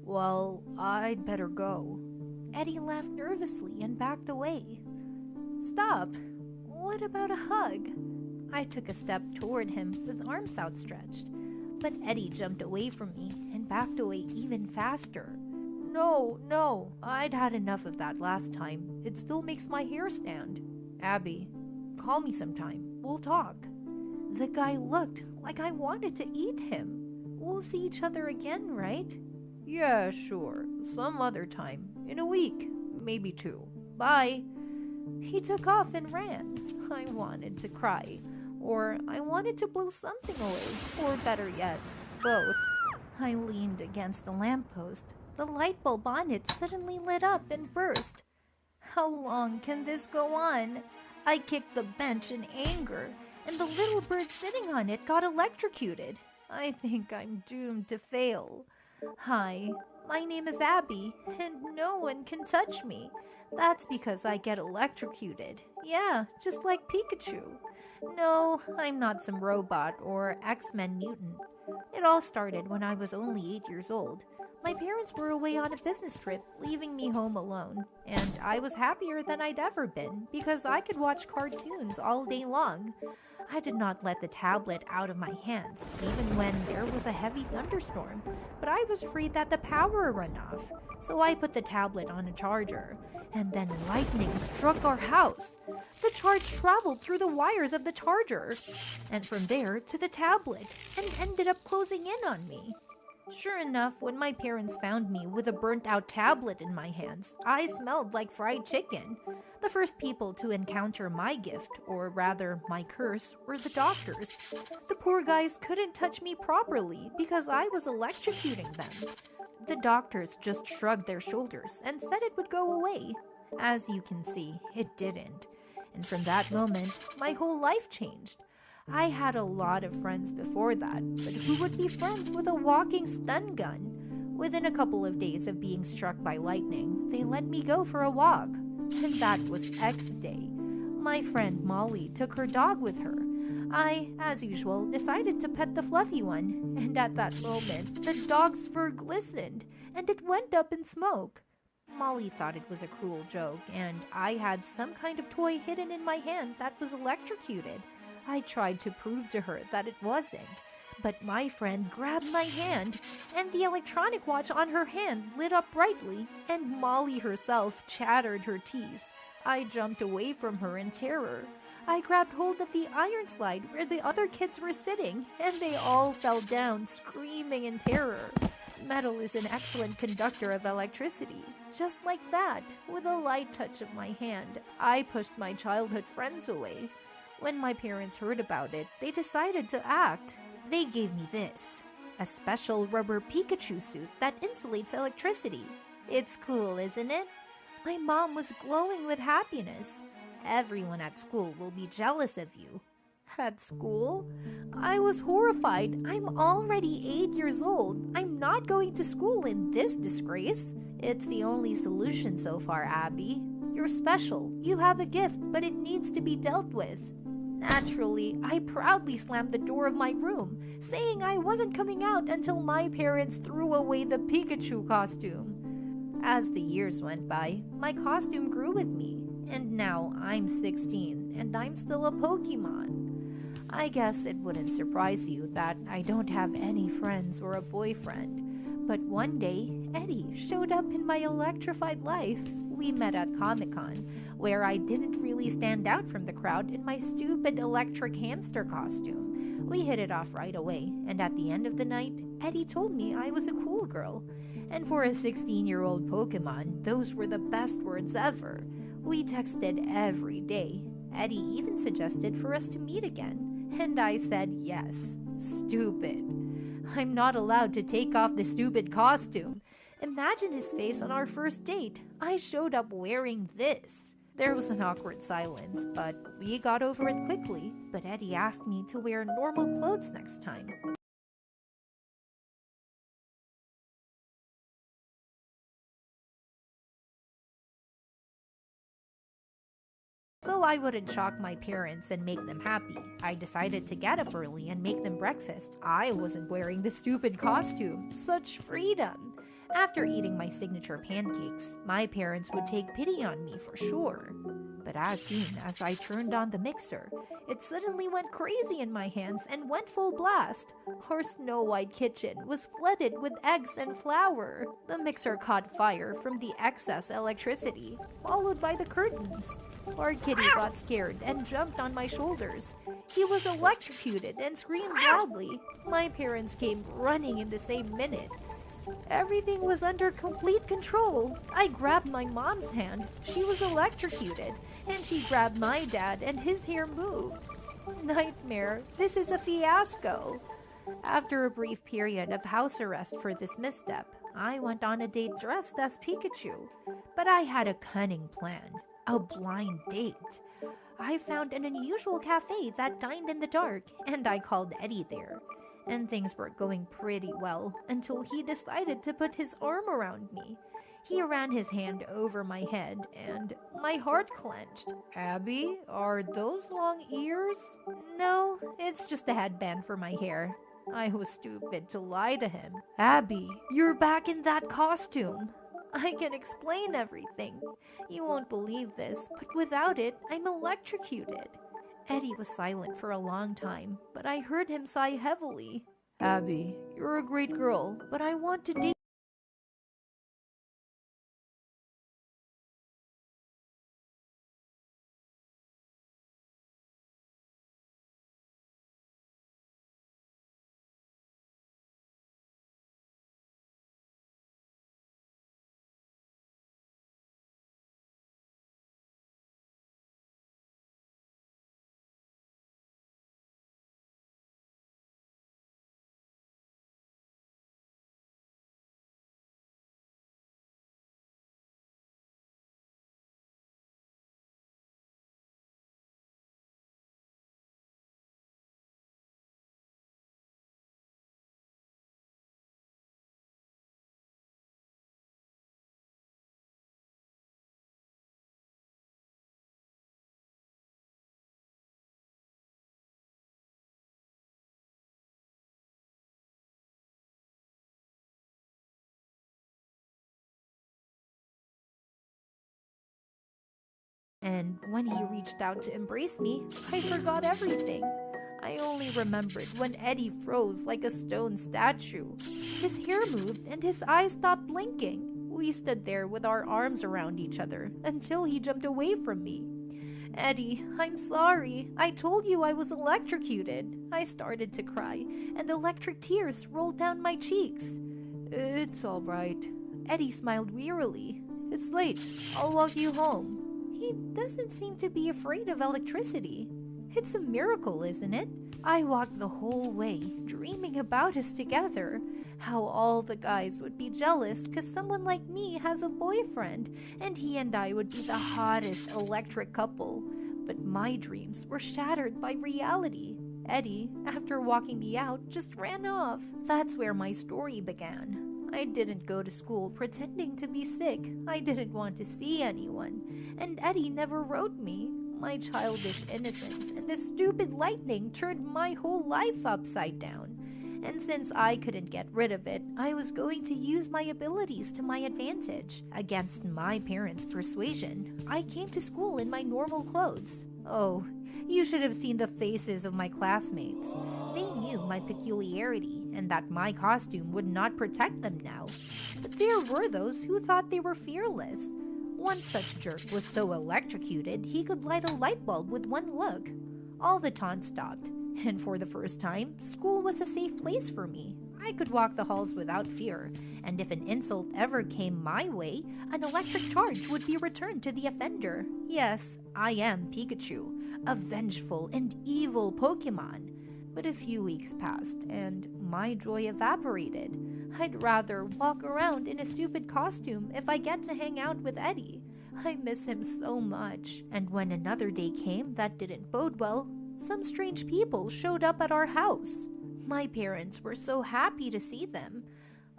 Well, I'd better go. Eddie laughed nervously and backed away. Stop. What about a hug? I took a step toward him with arms outstretched, but Eddie jumped away from me and backed away even faster. No, I'd had enough of that last time. It still makes my hair stand. Abby, call me sometime. We'll talk. The guy looked like I wanted to eat him. We'll see each other again, right? Yeah, sure. Some other time. In a week. Maybe 2. Bye. He took off and ran. I wanted to cry. Or I wanted to blow something away. Or better yet, both. I leaned against the lamppost. The light bulb on it suddenly lit up and burst. How long can this go on? I kicked the bench in anger, and the little bird sitting on it got electrocuted. I think I'm doomed to fail. Hi, my name is Abby, and no one can touch me. That's because I get electrocuted. Yeah, just like Pikachu. No, I'm not some robot or X-Men mutant. It all started when I was only 8 years old. My parents were away on a business trip, leaving me home alone, and I was happier than I'd ever been because I could watch cartoons all day long. I did not let the tablet out of my hands, even when there was a heavy thunderstorm, but I was afraid that the power would run off, so I put the tablet on a charger, and then lightning struck our house. The charge traveled through the wires of the charger, and from there to the tablet, and ended up closing in on me. Sure enough, when my parents found me with a burnt-out tablet in my hands, I smelled like fried chicken. The first people to encounter my gift, or rather my curse, were the doctors. The poor guys couldn't touch me properly because I was electrocuting them. The doctors just shrugged their shoulders and said it would go away. As you can see, it didn't. And from that moment, my whole life changed. I had a lot of friends before that, but who would be friends with a walking stun gun? Within a couple of days of being struck by lightning, they let me go for a walk. And that was X Day. My friend Molly took her dog with her. I, as usual, decided to pet the fluffy one, and at that moment, the dog's fur glistened, and it went up in smoke. Molly thought it was a cruel joke, and I had some kind of toy hidden in my hand that was electrocuted. I tried to prove to her that it wasn't, but my friend grabbed my hand, and the electronic watch on her hand lit up brightly, and Molly herself chattered her teeth. I jumped away from her in terror. I grabbed hold of the iron slide where the other kids were sitting, and they all fell down, screaming in terror. Metal is an excellent conductor of electricity. Just like that, with a light touch of my hand, I pushed my childhood friends away. When my parents heard about it, they decided to act. They gave me this, a special rubber Pikachu suit that insulates electricity. It's cool, isn't it? My mom was glowing with happiness. Everyone at school will be jealous of you. At school? I was horrified. I'm already 8 years old. I'm not going to school in this disgrace. It's the only solution so far, Abby. You're special. You have a gift, but it needs to be dealt with. Naturally, I proudly slammed the door of my room, saying I wasn't coming out until my parents threw away the Pikachu costume. As the years went by, my costume grew with me, and now I'm 16 and I'm still a Pokemon. I guess it wouldn't surprise you that I don't have any friends or a boyfriend, but one day, Eddie showed up in my electrified life. We met at Comic-Con, where I didn't really stand out from the crowd in my stupid electric hamster costume. We hit it off right away, and at the end of the night, Eddie told me I was a cool girl. And for a 16-year-old Pokemon, those were the best words ever. We texted every day. Eddie even suggested for us to meet again, and I said yes. Stupid. I'm not allowed to take off the stupid costume. Imagine his face on our first date. I showed up wearing this. There was an awkward silence, but we got over it quickly. But Eddie asked me to wear normal clothes next time. So I wouldn't shock my parents and make them happy. I decided to get up early and make them breakfast. I wasn't wearing the stupid costume. Such freedom. After eating my signature pancakes, my parents would take pity on me for sure. But as soon as I turned on the mixer, it suddenly went crazy in my hands and went full blast. Our snow-white kitchen was flooded with eggs and flour. The mixer caught fire from the excess electricity, followed by the curtains. Our kitty got scared and jumped on my shoulders. He was electrocuted and screamed loudly. My parents came running in the same minute. Everything was under complete control. I grabbed my mom's hand. She was electrocuted. And she grabbed my dad and his hair moved. Nightmare. This is a fiasco. After a brief period of house arrest for this misstep, I went on a date dressed as Pikachu. But I had a cunning plan. A blind date. I found an unusual cafe that dined in the dark, and I called Eddie there. And things were going pretty well until he decided to put his arm around me. He ran his hand over my head, and my heart clenched. Abby, are those long ears? No, it's just a headband for my hair. I was stupid to lie to him. Abby, you're back in that costume. I can explain everything. You won't believe this, but without it, I'm electrocuted. Eddie was silent for a long time, but I heard him sigh heavily. Abby, you're a great girl, but I want to date. And when he reached out to embrace me, I forgot everything. I only remembered when Eddie froze like a stone statue. His hair moved and his eyes stopped blinking. We stood there with our arms around each other until he jumped away from me. Eddie, I'm sorry. I told you I was electrocuted. I started to cry, and electric tears rolled down my cheeks. It's all right. Eddie smiled wearily. It's late. I'll walk you home. He doesn't seem to be afraid of electricity. It's a miracle, isn't it? I walked the whole way, dreaming about us together. How all the guys would be jealous because someone like me has a boyfriend, and he and I would be the hottest electric couple. But my dreams were shattered by reality. Eddie, after walking me out, just ran off. That's where my story began. I didn't go to school pretending to be sick. I didn't want to see anyone. And Eddie never wrote me. My childish innocence and the stupid lightning turned my whole life upside down. And since I couldn't get rid of it, I was going to use my abilities to my advantage. Against my parents' persuasion, I came to school in my normal clothes. Oh, you should have seen the faces of my classmates. They knew my peculiarity and that my costume would not protect them now. But there were those who thought they were fearless. One such jerk was so electrocuted he could light a light bulb with one look. All the taunts stopped, and for the first time, school was a safe place for me. I could walk the halls without fear, and if an insult ever came my way, an electric charge would be returned to the offender. Yes, I am Pikachu, a vengeful and evil Pokemon. But a few weeks passed, and my joy evaporated. I'd rather walk around in a stupid costume if I get to hang out with Eddie. I miss him so much. And when another day came that didn't bode well, some strange people showed up at our house. My parents were so happy to see them.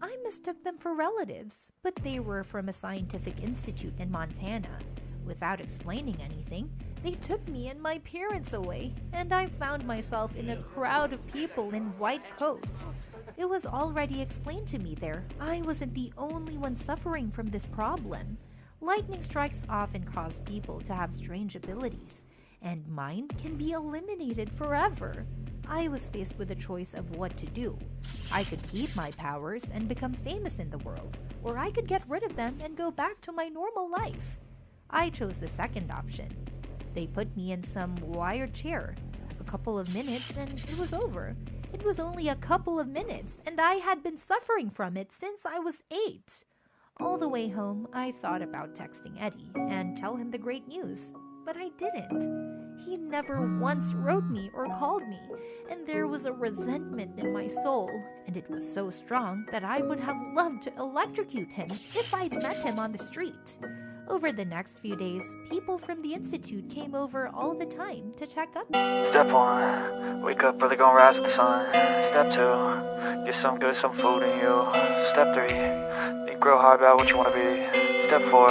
I mistook them for relatives, but they were from a scientific institute in Montana. Without explaining anything, they took me and my parents away, and I found myself in a crowd of people in white coats. It was already explained to me there. I wasn't the only one suffering from this problem. Lightning strikes often cause people to have strange abilities, and mine can be eliminated forever. I was faced with a choice of what to do. I could keep my powers and become famous in the world, or I could get rid of them and go back to my normal life. I chose the second option. They put me in some wired chair. A couple of minutes and it was over. It was only a couple of minutes, and I had been suffering from it since I was 8. All the way home, I thought about texting Eddie and tell him the great news, but I didn't. He never once wrote me or called me, and there was a resentment in my soul, and it was so strong that I would have loved to electrocute him if I'd met him on the street. Over the next few days, people from the Institute came over all the time to check up. Step 1, wake up early, gonna rise with the sun. Step 2, get some good, some food in you. Step 3, think real hard about what you wanna be. Step 4,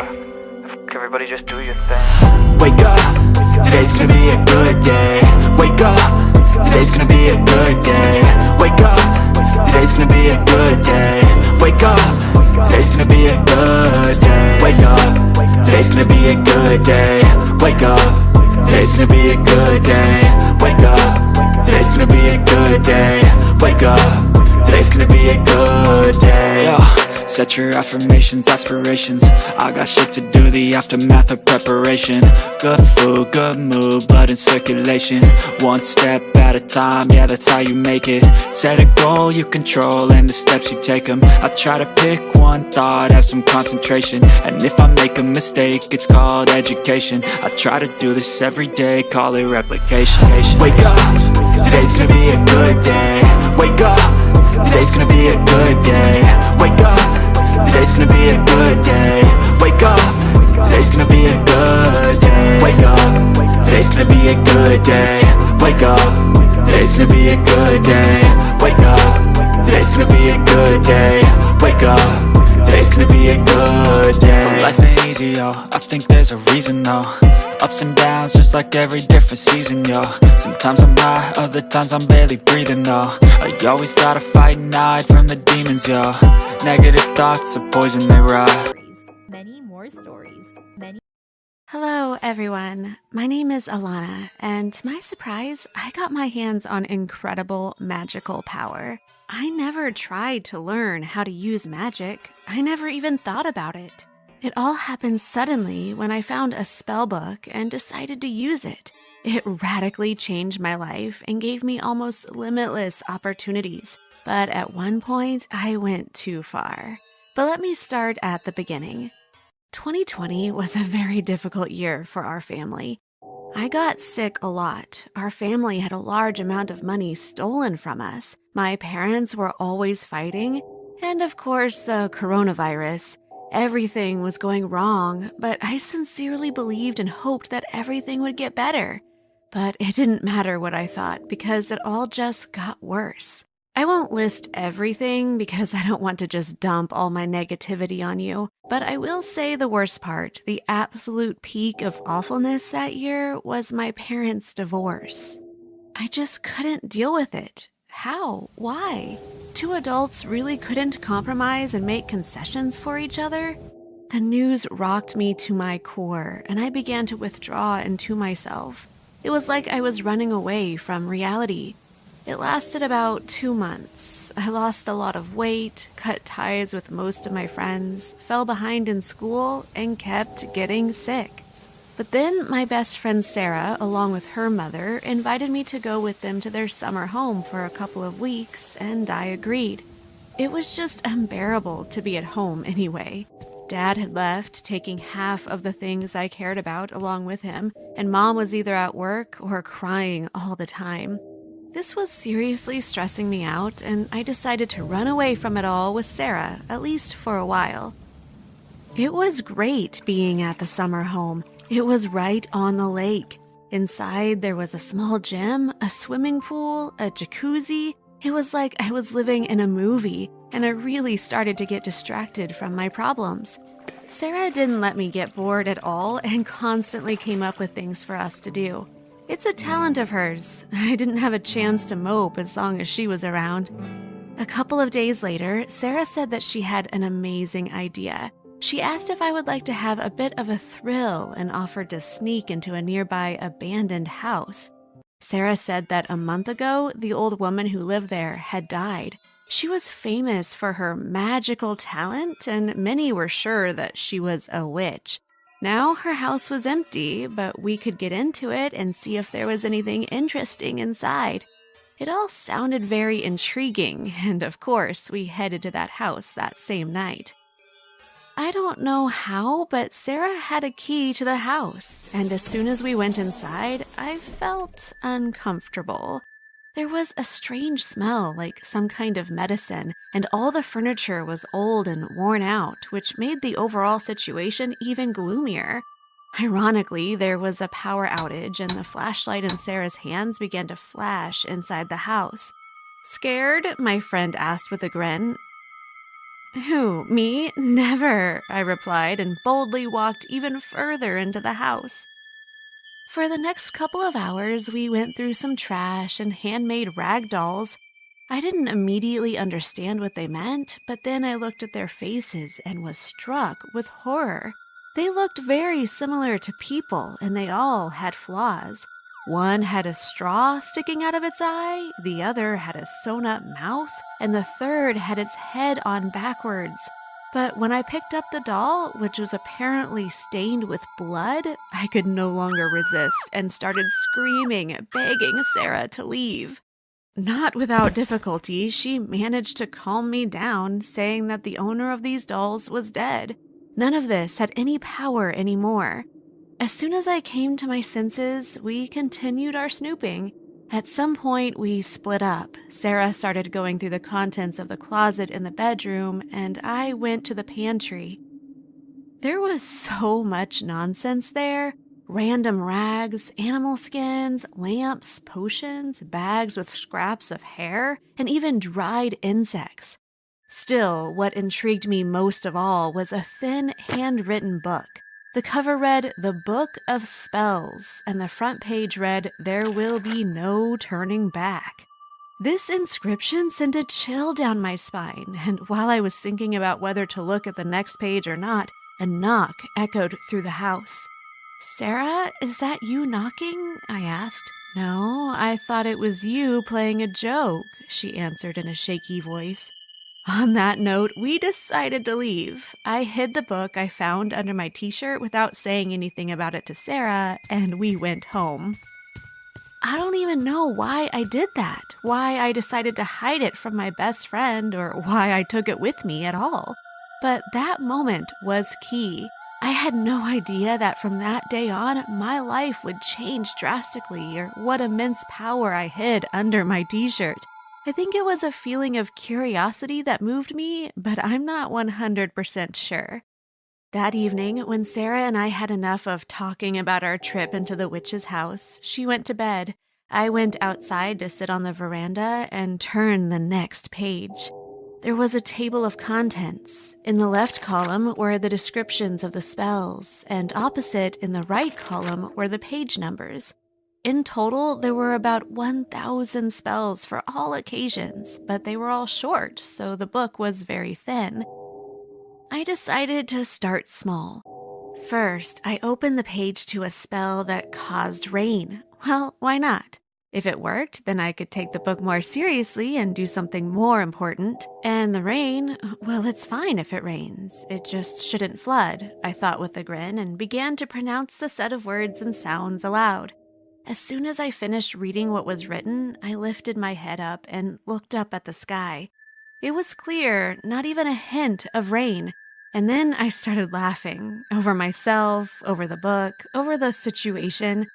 everybody just do your thing. Wake up, today's gonna be a good day. Wake up, today's gonna be a good day. Wake up, today's gonna be a good day. Wake up, today's gonna be a good day. Wake up, today's gonna be a good day. Wake up, today's gonna be a good day. Wake up, today's gonna be a good day. Wake up, today's gonna be a good day. Yo, set your affirmations, aspirations. I got shit to do, the aftermath of preparation. Good food, good mood, blood in circulation. One step at a time, yeah, that's how you make it. Set a goal you control and the steps you take them. I try to pick one thought, have some concentration. And if I make a mistake, it's called education. I try to do this every day, call it replication. Wake up, today's gonna be a good day. Wake up, today's gonna be a good day. Wake up, today's gonna be a good day. Wake up, today's gonna be a good day. Wake up, today's gonna be a good day. Wake up, today's gonna be a good day. Wake up, today's gonna be a good day. Wake up, today's gonna be a good day. So life ain't easy, yo, I think there's a reason though. Ups and downs, just like every different season, yo. Sometimes I'm high, other times I'm barely breathing, though. I always gotta fight and hide from the demons, yo. Negative thoughts are poison, they rot. Many more stories. Hello, everyone. My name is Alana, and to my surprise, I got my hands on incredible magical power. I never tried to learn how to use magic. I never even thought about it. It all happened suddenly when I found a spell book and decided to use it. It radically changed my life and gave me almost limitless opportunities. But at one point, I went too far. But let me start at the beginning. 2020 was a very difficult year for our family. I got sick a lot. Our family had a large amount of money stolen from us. My parents were always fighting. And of course, the coronavirus. Everything was going wrong, but I sincerely believed and hoped that everything would get better. But it didn't matter what I thought because it all just got worse. I won't list everything because I don't want to just dump all my negativity on you, but I will say the worst part, the absolute peak of awfulness that year was my parents' divorce. I just couldn't deal with it. How? Why? 2 adults really couldn't compromise and make concessions for each other? The news rocked me to my core, and I began to withdraw into myself. It was like I was running away from reality. It lasted about 2 months. I lost a lot of weight, cut ties with most of my friends, fell behind in school, and kept getting sick. But then my best friend Sarah, along with her mother, invited me to go with them to their summer home for a couple of weeks, and I agreed. It was just unbearable to be at home anyway. Dad had left, taking half of the things I cared about along with him, and Mom was either at work or crying all the time. This was seriously stressing me out, and I decided to run away from it all with Sarah, at least for a while. It was great being at the summer home. It was right on the lake. Inside, there was a small gym, a swimming pool, a jacuzzi. It was like I was living in a movie, and I really started to get distracted from my problems. Sarah didn't let me get bored at all and constantly came up with things for us to do. It's a talent of hers. I didn't have a chance to mope as long as she was around. A couple of days later, Sarah said that she had an amazing idea. She asked if I would like to have a bit of a thrill and offered to sneak into a nearby abandoned house. Sarah said that a month ago, the old woman who lived there had died. She was famous for her magical talent, and many were sure that she was a witch. Now her house was empty, but we could get into it and see if there was anything interesting inside. It all sounded very intriguing, and of course, we headed to that house that same night. I don't know how, but Sarah had a key to the house, and as soon as we went inside, I felt uncomfortable. There was a strange smell, like some kind of medicine, and all the furniture was old and worn out, which made the overall situation even gloomier. Ironically, there was a power outage, and the flashlight in Sarah's hands began to flash inside the house. Scared? My friend asked with a grin. Who, me? Never, I replied, and boldly walked even further into the house. For the next couple of hours, we went through some trash and handmade rag dolls. I didn't immediately understand what they meant, but then I looked at their faces and was struck with horror. They looked very similar to people, and they all had flaws. One had a straw sticking out of its eye, the other had a sewn-up mouth, and the third had its head on backwards. But when I picked up the doll, which was apparently stained with blood, I could no longer resist and started screaming, begging Sarah to leave. Not without difficulty, she managed to calm me down, saying that the owner of these dolls was dead. None of this had any power anymore. As soon as I came to my senses, we continued our snooping. At some point, we split up. Sarah started going through the contents of the closet in the bedroom, and I went to the pantry. There was so much nonsense there. Random rags, animal skins, lamps, potions, bags with scraps of hair, and even dried insects. Still, what intrigued me most of all was a thin, handwritten book. The cover read, "The Book of Spells," and the front page read, "There will be no turning back." This inscription sent a chill down my spine, and while I was thinking about whether to look at the next page or not, a knock echoed through the house. "Sarah, is that you knocking?" I asked. "No, I thought it was you playing a joke," she answered in a shaky voice. On that note, we decided to leave. I hid the book I found under my t-shirt without saying anything about it to Sarah, and we went home. I don't even know why I did that, why I decided to hide it from my best friend, or why I took it with me at all. But that moment was key. I had no idea that from that day on, my life would change drastically, or what immense power I hid under my t-shirt. I think it was a feeling of curiosity that moved me, but I'm not 100% sure. That evening, when Sarah and I had enough of talking about our trip into the witch's house, she went to bed. I went outside to sit on the veranda and turn the next page. There was a table of contents. In the left column were the descriptions of the spells, and opposite in the right column were the page numbers. In total, there were about 1,000 spells for all occasions, but they were all short, so the book was very thin. I decided to start small. First, I opened the page to a spell that caused rain. Well, why not? If it worked, then I could take the book more seriously and do something more important. And the rain, well, it's fine if it rains. It just shouldn't flood, I thought with a grin, and began to pronounce the set of words and sounds aloud. As soon as I finished reading what was written, I lifted my head up and looked up at the sky. It was clear, not even a hint of rain. And then I started laughing, over myself, over the book, over the situation.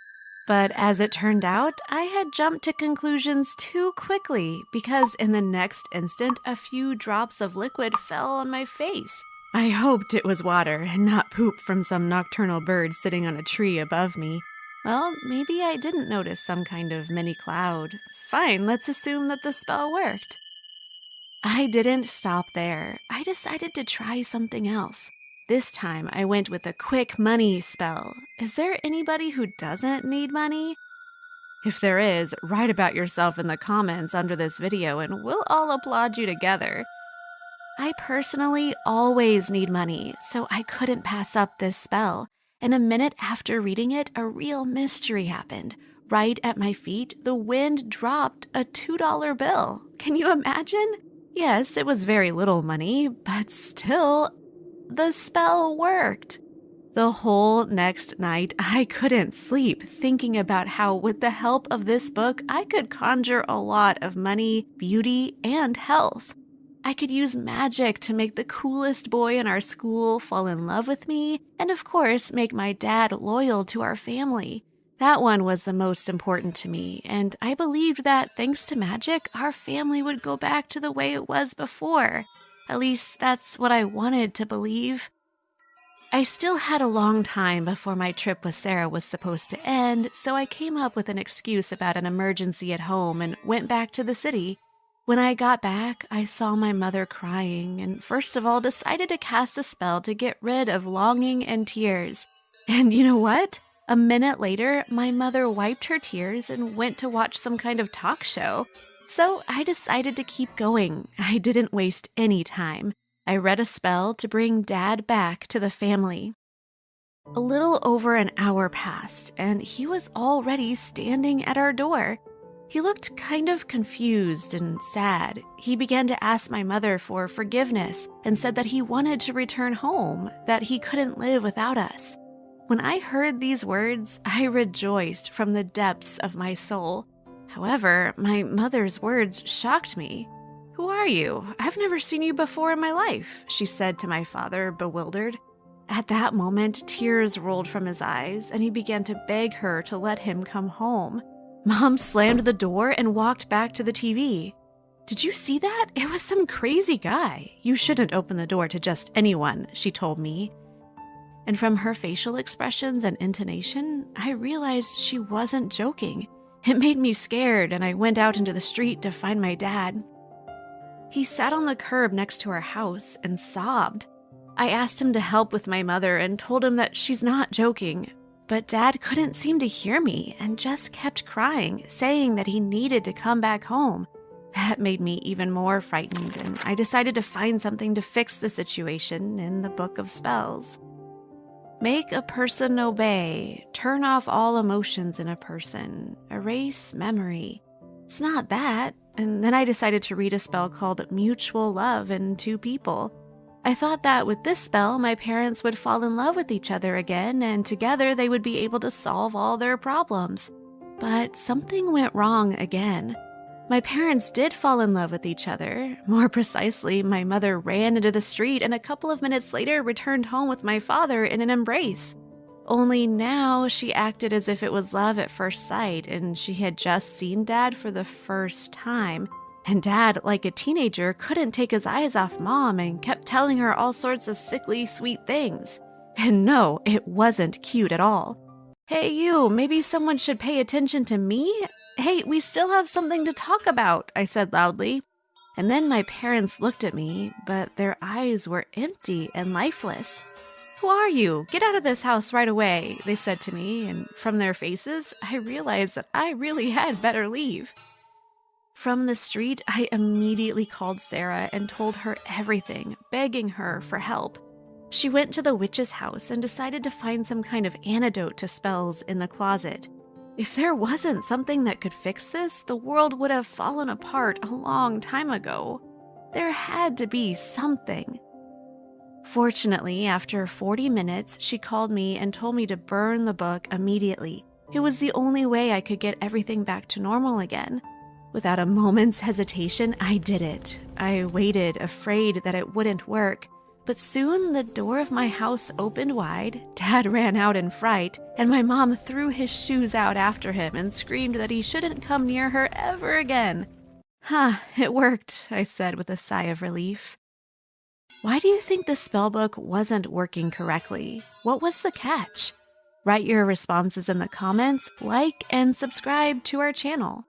But as it turned out, I had jumped to conclusions too quickly, because in the next instant, a few drops of liquid fell on my face. I hoped it was water and not poop from some nocturnal bird sitting on a tree above me. Well, maybe I didn't notice some kind of mini cloud. Fine, let's assume that the spell worked. I didn't stop there. I decided to try something else. This time I went with a quick money spell. Is there anybody who doesn't need money? If there is, write about yourself in the comments under this video and we'll all applaud you together. I personally always need money, so I couldn't pass up this spell. And a minute after reading it, a real mystery happened. Right at my feet, the wind dropped a $2 bill. Can you imagine? Yes, it was very little money, but still, the spell worked. The whole next night, I couldn't sleep, thinking about how, with the help of this book, I could conjure a lot of money, beauty, and health. I could use magic to make the coolest boy in our school fall in love with me, and of course, make my dad loyal to our family. That one was the most important to me, and I believed that, thanks to magic, our family would go back to the way it was before. At least, that's what I wanted to believe. I still had a long time before my trip with Sarah was supposed to end, so I came up with an excuse about an emergency at home and went back to the city. When I got back, I saw my mother crying and first of all decided to cast a spell to get rid of longing and tears. And you know what? A minute later, my mother wiped her tears and went to watch some kind of talk show. So I decided to keep going. I didn't waste any time. I read a spell to bring Dad back to the family. A little over an hour passed, and he was already standing at our door. He looked kind of confused and sad. He began to ask my mother for forgiveness and said that he wanted to return home, that he couldn't live without us. When I heard these words, I rejoiced from the depths of my soul. However, my mother's words shocked me. "Who are you? I've never seen you before in my life," she said to my father, bewildered. At that moment, tears rolled from his eyes, and he began to beg her to let him come home. Mom slammed the door and walked back to the TV. "Did you see that? It was some crazy guy. You shouldn't open the door to just anyone," she told me. And from her facial expressions and intonation, I realized she wasn't joking. It made me scared, and I went out into the street to find my dad. He sat on the curb next to our house and sobbed. I asked him to help with my mother and told him that she's not joking. But Dad couldn't seem to hear me and just kept crying, saying that he needed to come back home. That made me even more frightened, and I decided to find something to fix the situation in the Book of Spells. Make a person obey, turn off all emotions in a person, erase memory. It's not that. And then I decided to read a spell called Mutual Love in Two People. I thought that with this spell, my parents would fall in love with each other again, and together they would be able to solve all their problems. But something went wrong again. My parents did fall in love with each other. More precisely, my mother ran into the street and a couple of minutes later returned home with my father in an embrace. Only now she acted as if it was love at first sight, and she had just seen Dad for the first time. And Dad, like a teenager, couldn't take his eyes off Mom and kept telling her all sorts of sickly sweet things. And no, it wasn't cute at all. "Hey you, maybe someone should pay attention to me? Hey, we still have something to talk about," I said loudly. And then my parents looked at me, but their eyes were empty and lifeless. "Who are you? Get out of this house right away," they said to me, and from their faces, I realized that I really had better leave. From the street, I immediately called Sarah and told her everything, begging her for help. She went to the witch's house and decided to find some kind of antidote to spells in the closet. If there wasn't something that could fix this, the world would have fallen apart a long time ago. There had to be something. Fortunately, after 40 minutes, she called me and told me to burn the book immediately. It was the only way I could get everything back to normal again. Without a moment's hesitation, I did it. I waited, afraid that it wouldn't work. But soon the door of my house opened wide, Dad ran out in fright, and my mom threw his shoes out after him and screamed that he shouldn't come near her ever again. It worked, I said with a sigh of relief. Why do you think the spellbook wasn't working correctly? What was the catch? Write your responses in the comments, like and subscribe to our channel.